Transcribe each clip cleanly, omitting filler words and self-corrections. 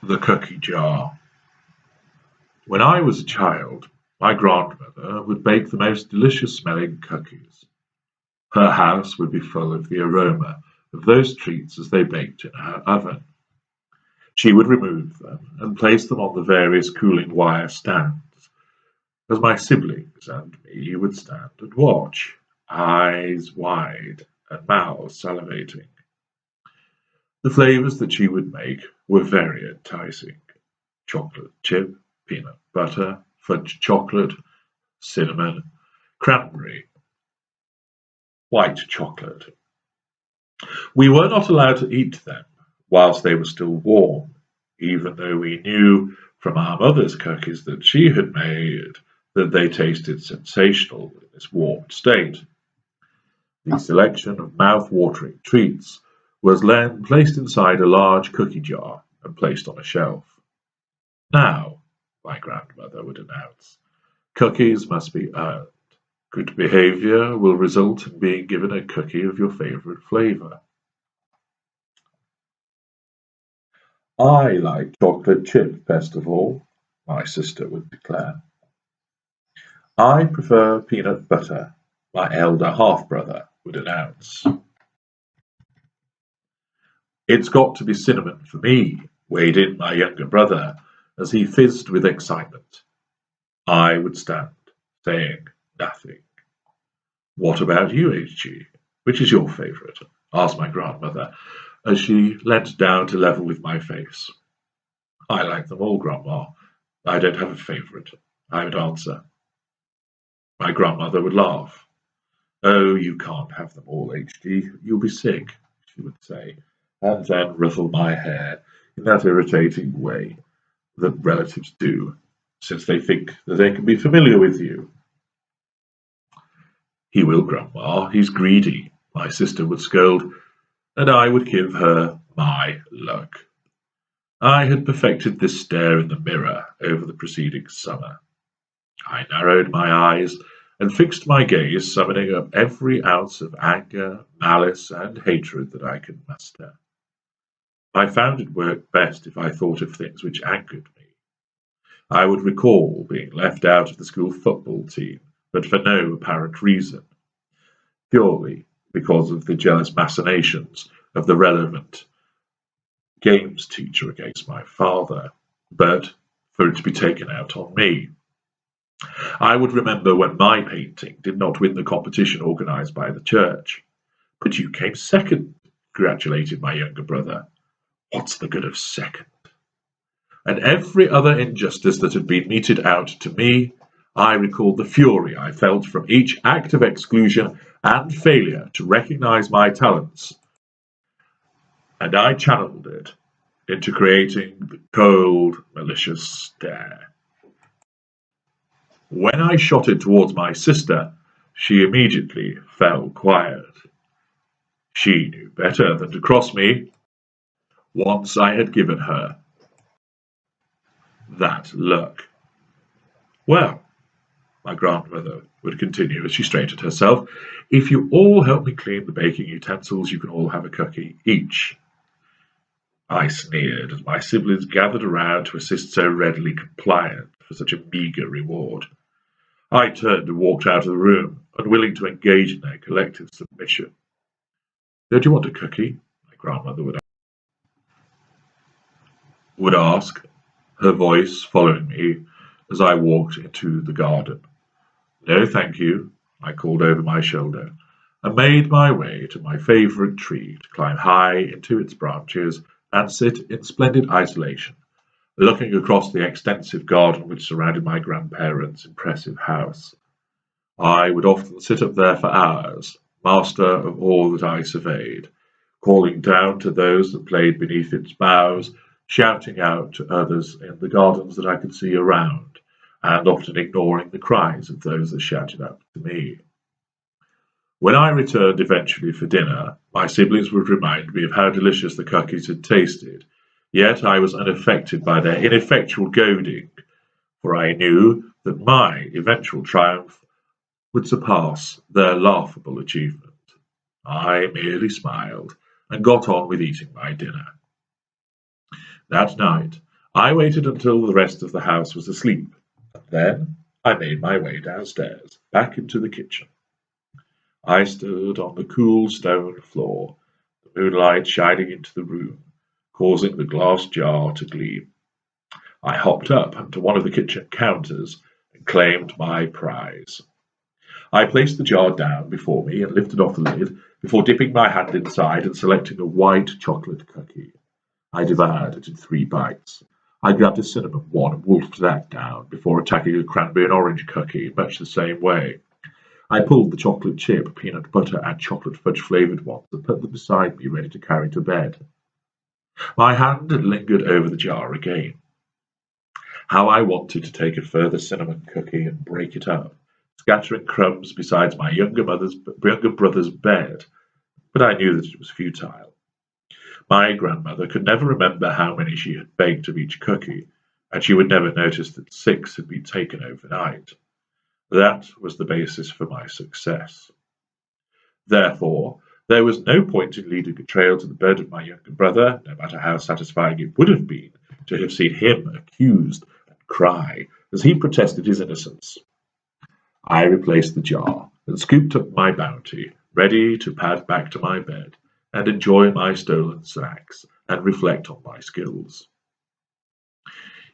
The cookie jar. When I was a child, my grandmother would bake the most delicious smelling cookies. Her house would be full of the aroma of those treats as they baked in her oven. She would remove them and place them on the various cooling wire stands, as my siblings and me would stand and watch, eyes wide and mouths salivating. The flavors that she would make were very enticing: chocolate chip, peanut butter, fudge chocolate, cinnamon, cranberry, white chocolate. We were not allowed to eat them whilst they were still warm, even though we knew from our mother's cookies that she had made that they tasted sensational in this warmed state. The selection of mouth-watering treats was then placed inside a large cookie jar and placed on a shelf. Now, my grandmother would announce, cookies must be earned. Good behavior will result in being given a cookie of your favorite flavor. I like chocolate chip best of all, my sister would declare. I prefer peanut butter, my elder half-brother would announce. It's got to be cinnamon for me, weighed in my younger brother, as he fizzed with excitement. I would stand, saying nothing. What about you, H.G.? Which is your favourite? Asked my grandmother, as she leant down to level with my face. I like them all, Grandma. I don't have a favourite, I would answer. My grandmother would laugh. Oh, you can't have them all, H.G. You'll be sick, she would say, and then ruffle my hair in that irritating way that relatives do, since they think that they can be familiar with you. He will, Grandma, he's greedy, my sister would scold, and I would give her my luck. I had perfected this stare in the mirror over the preceding summer. I narrowed my eyes and fixed my gaze, summoning up every ounce of anger, malice, and hatred that I could muster. I found it worked best if I thought of things which angered me. I would recall being left out of the school football team, but for no apparent reason, purely because of the jealous machinations of the relevant games teacher against my father, but for it to be taken out on me. I would remember when my painting did not win the competition organised by the church. But you came second, congratulated my younger brother. What's the good of second? And every other injustice that had been meted out to me, I recalled the fury I felt from each act of exclusion and failure to recognise my talents, and I channeled it into creating the cold, malicious stare. When I shot it towards my sister, she immediately fell quiet. She knew better than to cross me once I had given her that look. Well, my grandmother would continue as she straightened herself, if you all help me clean the baking utensils, you can all have a cookie each. I sneered as my siblings gathered around to assist so readily compliant for such a meagre reward. I turned and walked out of the room, unwilling to engage in their collective submission. Don't you want a cookie? My grandmother would ask, her voice following me as I walked into the garden. No, thank you, I called over my shoulder, and made my way to my favourite tree to climb high into its branches and sit in splendid isolation, looking across the extensive garden which surrounded my grandparents' impressive house. I would often sit up there for hours, master of all that I surveyed, calling down to those that played beneath its boughs, shouting out to others in the gardens that I could see around, and often ignoring the cries of those that shouted out to me. When I returned eventually for dinner, my siblings would remind me of how delicious the cookies had tasted, yet I was unaffected by their ineffectual goading, for I knew that my eventual triumph would surpass their laughable achievement. I merely smiled and got on with eating my dinner. That night I waited until the rest of the house was asleep, and then I made my way downstairs, back into the kitchen. I stood on the cool stone floor, the moonlight shining into the room, causing the glass jar to gleam. I hopped up onto one of the kitchen counters and claimed my prize. I placed the jar down before me and lifted off the lid before dipping my hand inside and selecting a white chocolate cookie. I devoured it in 3 bites. I grabbed a cinnamon one and wolfed that down before attacking a cranberry and orange cookie much the same way. I pulled the chocolate chip, peanut butter, and chocolate fudge flavored ones and put them beside me, ready to carry to bed. My hand had lingered over the jar again. How I wanted to take a further cinnamon cookie and break it up, scattering crumbs beside my younger brother's bed, but I knew that it was futile. My grandmother could never remember how many she had baked of each cookie, and she would never notice that 6 had been taken overnight. That was the basis for my success. Therefore, there was no point in leading a trail to the bed of my younger brother, no matter how satisfying it would have been to have seen him accused and cry as he protested his innocence. I replaced the jar and scooped up my bounty, ready to pad back to my bed and enjoy my stolen snacks and reflect on my skills.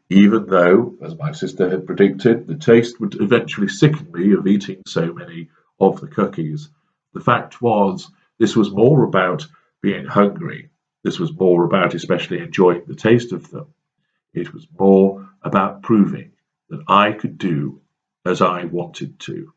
Even though, as my sister had predicted, the taste would eventually sicken me of eating so many of the cookies, the fact was this was more about being hungry. This was more about especially enjoying the taste of them. It was more about proving that I could do as I wanted to.